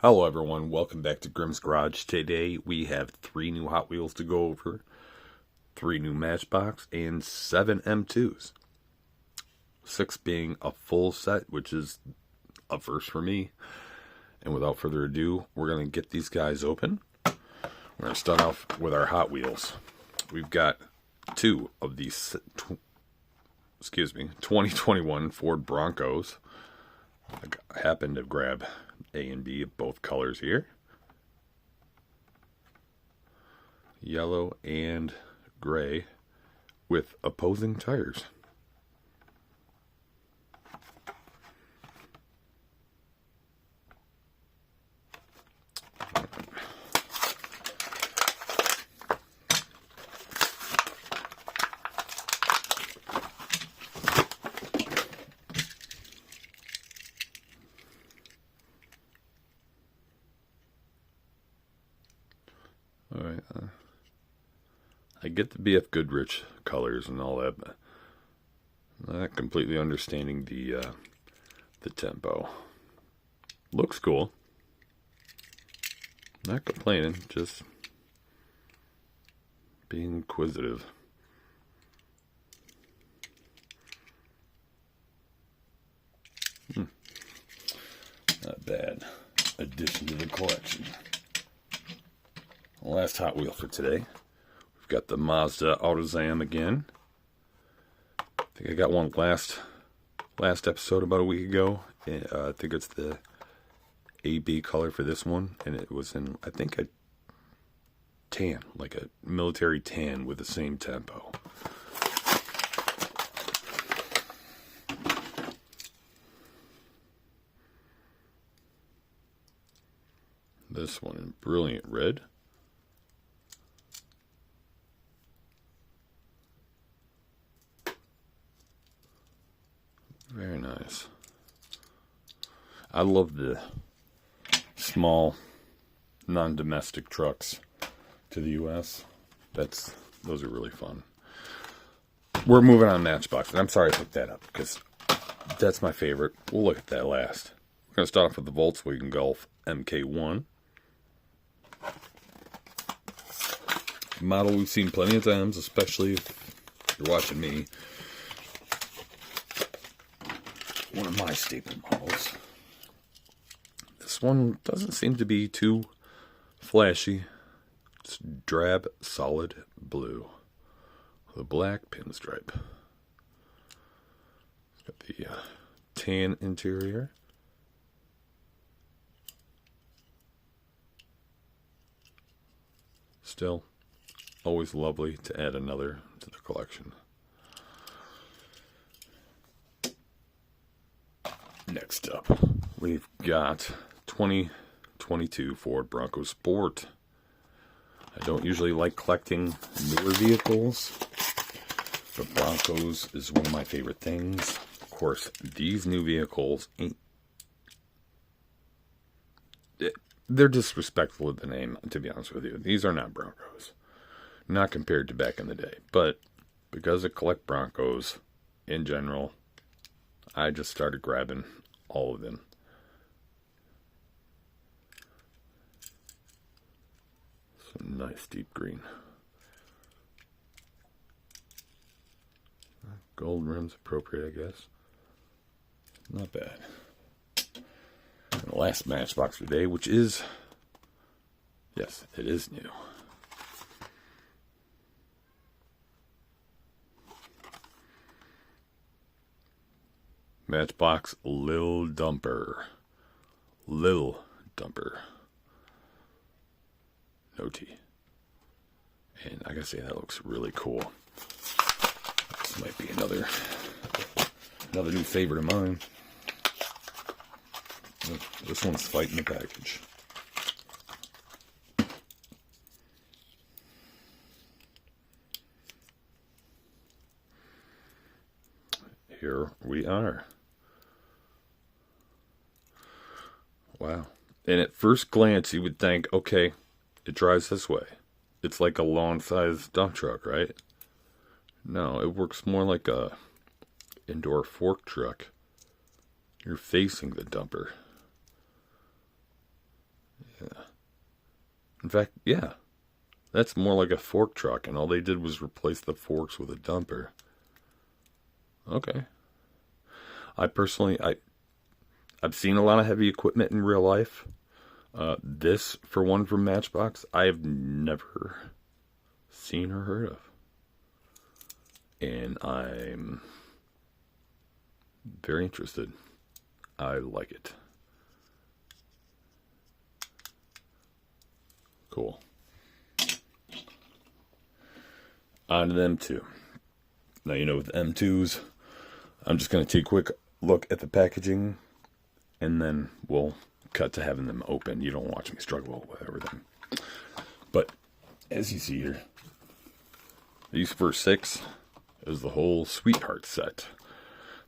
Hello everyone, welcome back to Grimm's Garage. Today we have 3 new Hot Wheels to go over, 3 new Matchbox, and 7 M2s. 6 being a full set, which is a first for me. And without further ado, we're going to get these guys open. We're going to start off with our Hot Wheels. We've got 2 of these 2021 Ford Broncos. I happened to grab A and B of both colors here. Yellow and gray with opposing tires. Alright, I get the BF Goodrich colors and all that, but not completely understanding the tempo. Looks cool. Not complaining, just being inquisitive. Not bad addition to the collection. Last Hot Wheel for today. We've got the Mazda AutoZam again. I think I got one last episode about a week ago. I think it's the AB color for this one, and it was in, I think, a tan, like a military tan with the same tempo. This one in brilliant red. Very nice. I love the small, non-domestic trucks to the U.S. Those are really fun. We're moving on Matchbox, and I'm sorry I picked that up because that's my favorite. We'll look at that last. We're going to start off with the Volkswagen Golf MK1. Model we've seen plenty of times, especially if you're watching me. One of my staple models. This one doesn't seem to be too flashy. It's drab, solid blue with a black pinstripe. It's got the tan interior. Still, always lovely to add another to the collection. Next up, we've got 2022 Ford Bronco Sport. I don't usually like collecting newer vehicles, but Broncos is one of my favorite things. Of course, these new vehicles they're disrespectful of the name, to be honest with you. These are not Broncos. Not compared to back in the day. But because I collect Broncos in general, I just started grabbing all of them. Some nice deep green. Gold rims appropriate, I guess. Not bad. And the last Matchbox for today, which is, yes, it is new. Matchbox Lil Dumper. Lil Dumper. No T. And I gotta say, that looks really cool. This might be another new favorite of mine. This one's fighting the package. Here we are. Wow. And at first glance, you would think, okay, it drives this way. It's like a lawn-sized dump truck, right? No, it works more like a indoor fork truck. You're facing the dumper. In fact, yeah, that's more like a fork truck, and all they did was replace the forks with a dumper. Okay. I personally, I've seen a lot of heavy equipment in real life. This, for one, from Matchbox, I have never seen or heard of. And I'm very interested. I like it. Cool. On to the M2. Now, you know, with M2s, I'm just going to take a quick look at the packaging, and then we'll cut to having them open. You don't watch me struggle with everything. But, as you see here, these first 6 is the whole Sweetheart set.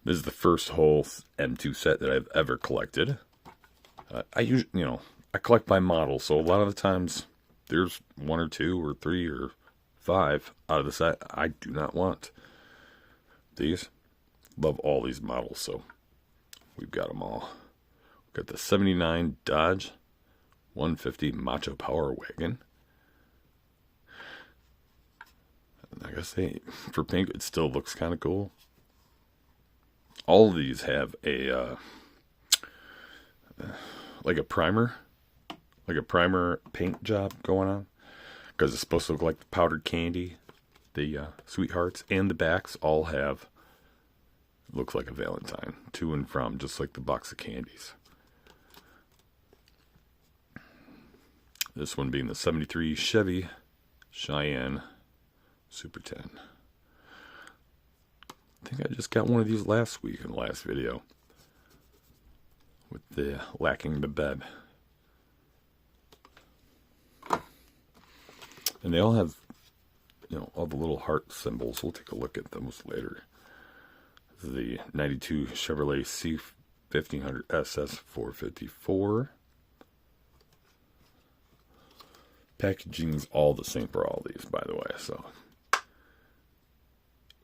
This is the first whole M2 set that I've ever collected. I usually, I collect by model, so a lot of the times there's 1 or 2 or 3 or 5 out of the set I do not want. These, love all these models, so we've got them all. We've got the 79 Dodge 150 Macho Power Wagon. And I guess for pink, it still looks kind of cool. All of these have a like a primer paint job going on, because it's supposed to look like the powdered candy. The Sweethearts and the backs all have, looks like a Valentine to and from, just like the box of candies. This one being the 73 Chevy Cheyenne Super 10. I think I just got one of these last week in the last video with the lacking the bed. And they all have, all the little heart symbols. We'll take a look at those later. This is the 92 Chevrolet C1500 SS 454. Packaging's all the same for all these, by the way. So,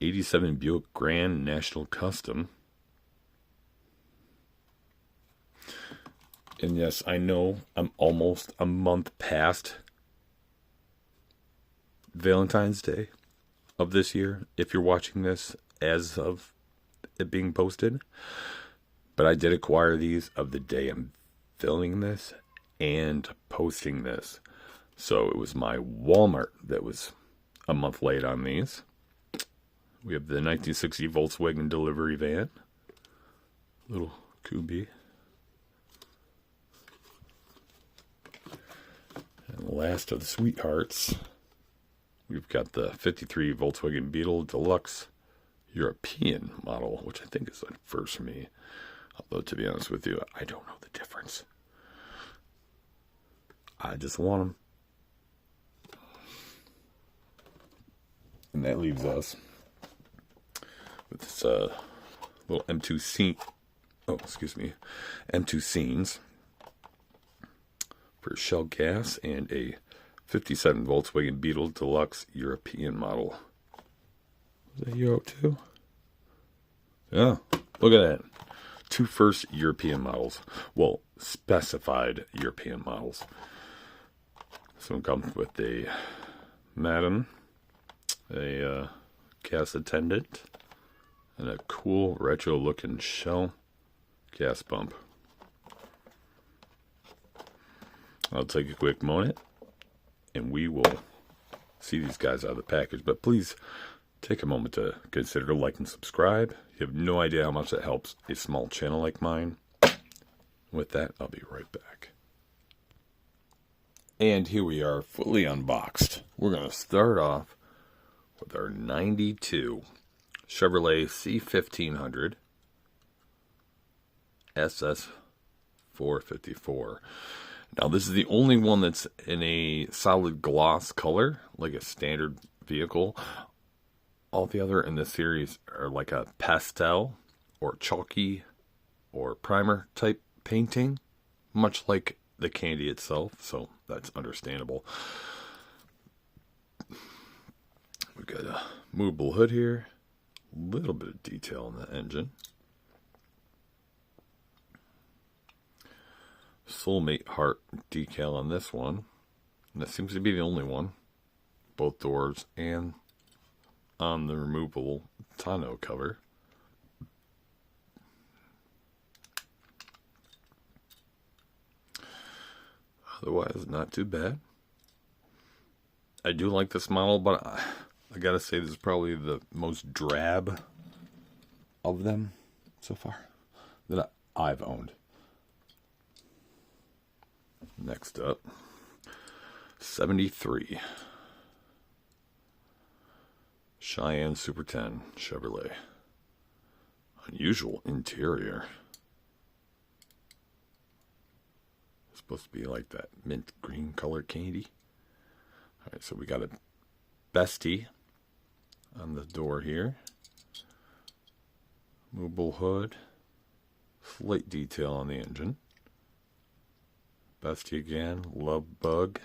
87 Buick Grand National Custom. And yes, I know I'm almost a month past Valentine's Day of this year, if you're watching this as of it being posted. But I did acquire these of the day I'm filming this and posting this. So it was my Walmart that was a month late on these. We have the 1960 Volkswagen delivery van. Little Kubi. And last of the Sweethearts, we've got the 53 Volkswagen Beetle Deluxe European model, which I think is a first for me. Although, to be honest with you, I don't know the difference. I just want them. And that leaves us with this little M2 scene. Oh, excuse me. M2 scenes for Shell gas and a 57 Volkswagen Beetle Deluxe European model. Is that Euro 2? Yeah, look at that. 2 first European models. Well, specified European models. This one comes with a Madam, a gas attendant, and a cool retro looking Shell gas pump. I'll take a quick moment and we will see these guys out of the package. But please take a moment to consider like and subscribe. You have no idea how much that helps a small channel like mine. With that, I'll be right back. And here we are, fully unboxed. We're going to start off with our 92 Chevrolet C1500 SS 454. Now, this is the only one that's in a solid gloss color, like a standard vehicle. All the other in this series are like a pastel or chalky or primer type painting, much like the candy itself, so that's understandable. We've got a movable hood here, a little bit of detail in the engine. Soulmate heart decal on this one. And that seems to be the only one. Both doors and on the removable tonneau cover. Otherwise, not too bad. I do like this model, but I gotta say this is probably the most drab of them so far that I've owned. Next up, 73 Cheyenne Super 10 Chevrolet. Unusual interior. It's supposed to be like that mint green color candy. Alright, so we got a bestie on the door here. Movable hood. Slight detail on the engine. Bestie again. Love bug.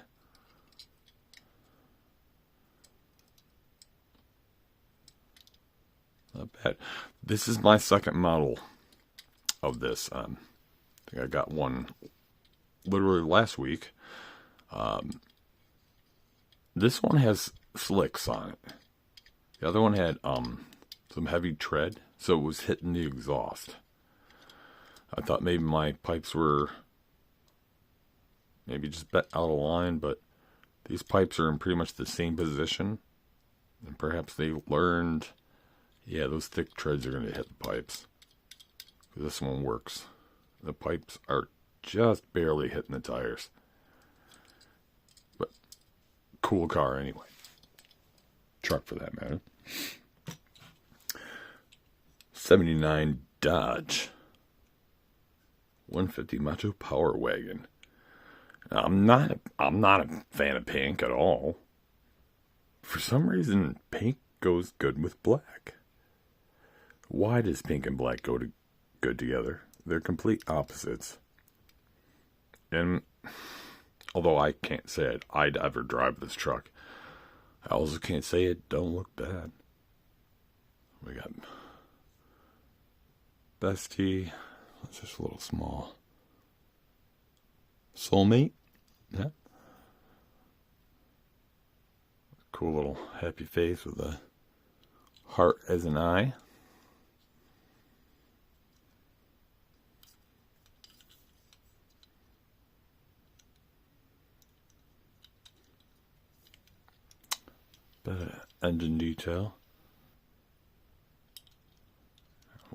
Not bad. This is my second model of this. I think I got one literally last week. This one has slicks on it. The other one had some heavy tread, so it was hitting the exhaust. I thought maybe my pipes were maybe just out of line, but these pipes are in pretty much the same position. And perhaps they learned, yeah, those thick treads are going to hit the pipes. This one works. The pipes are just barely hitting the tires. But cool car anyway. Truck for that matter. 79 Dodge 150 Macho Power Wagon. I'm not a fan of pink at all. For some reason, pink goes good with black. Why does pink and black go good together? They're complete opposites. And although I can't say I'd ever drive this truck, I also can't say it don't look bad. We got bestie. It's just a little small. Soulmate. Yeah. Cool little happy face with a heart as an eye. Engine detail.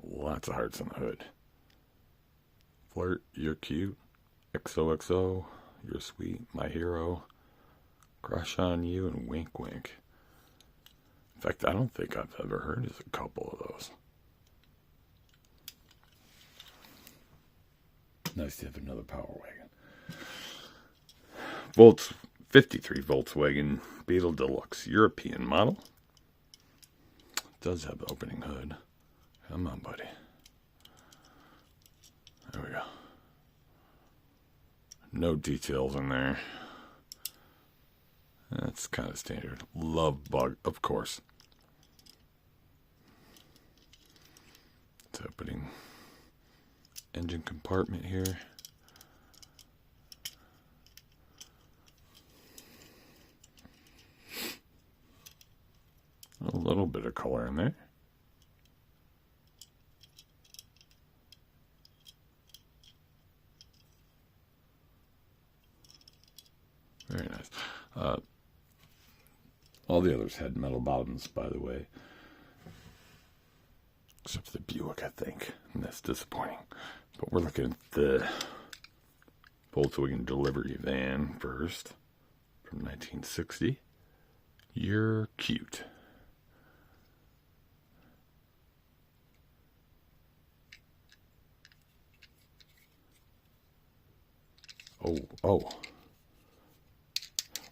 Lots of hearts on the hood. Flirt, you're cute. XOXO, you're sweet. My hero. Crush on you and wink wink. In fact, I don't think I've ever heard of a couple of those. Nice to have another Power Wagon. 53 Volkswagen Beetle Deluxe European model. It does have the opening hood. Come on, buddy. There we go. No details in there. That's kind of standard. Love bug, of course. It's opening engine compartment here. A little bit of color in there. Very nice. All the others had metal bottoms, by the way. Except for the Buick, I think. And that's disappointing. But we're looking at the Volkswagen delivery van first. From 1960. You're cute.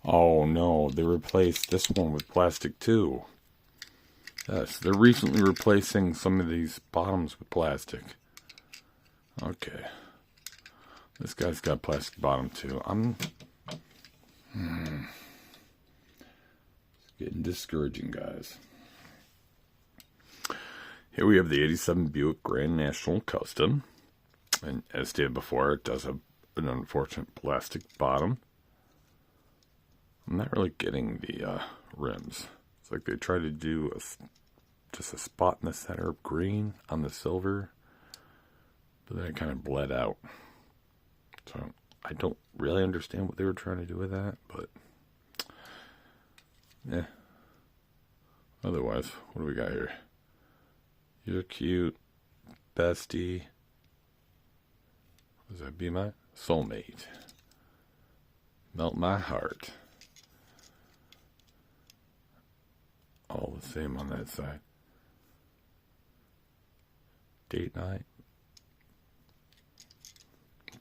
Oh no, they replaced this one with plastic too. Yes, they're recently replacing some of these bottoms with plastic. Okay. This guy's got plastic bottom too. It's getting discouraging, guys. Here we have the 87 Buick Grand National Custom. And as stated before, it does have an unfortunate plastic bottom. I'm not really getting the rims. It's like they try to do just a spot in the center of green on the silver, but then it kind of bled out. So I don't really understand what they were trying to do with that, but yeah. Otherwise, what do we got here? You're cute, bestie. Does that be my soulmate? Melt my heart. All the same on that side. Date night.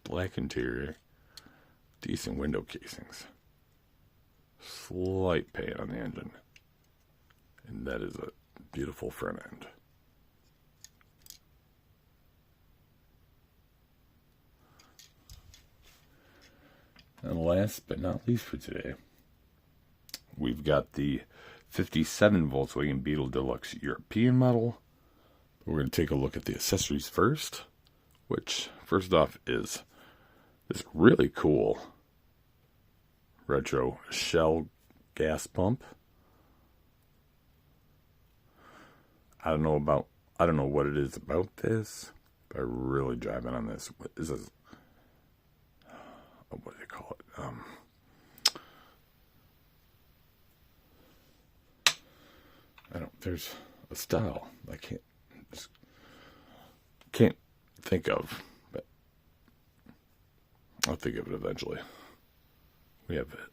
Black interior. Decent window casings. Slight paint on the engine. And that is a beautiful front end. And last but not least for today, we've got the 57 Volkswagen Beetle Deluxe European model. We're going to take a look at the accessories first, which first off is this really cool retro Shell gas pump. I don't know what it is about this, but I'm really driving on this. What is this? What do they call it? There's a style I can't think of, but I'll think of it eventually. We have a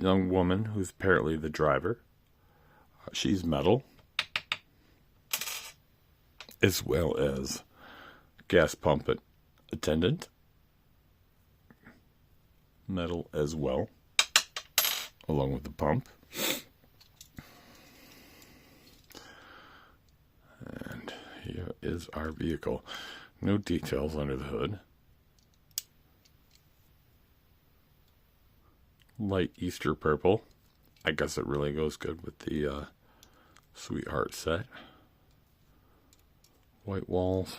young woman who's apparently the driver. She's metal, as well as gas pump attendant. Metal as well, along with the pump. And here is our vehicle. No details under the hood. Light Easter purple. I guess it really goes good with the Sweetheart set. White walls.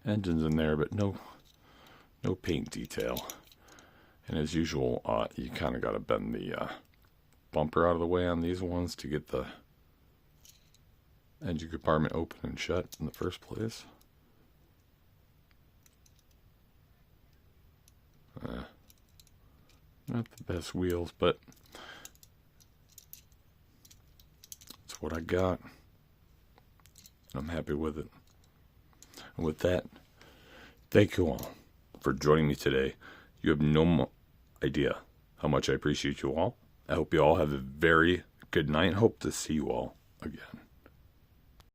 Engines in there, but no paint detail. And as usual, you kind of got to bend the bumper out of the way on these ones to get the engine compartment open and shut in the first place. Not the best wheels, but that's what I got. I'm happy with it. And with that, thank you all for joining me today. You have no idea how much I appreciate you all. I hope you all have a very good night and hope to see you all again.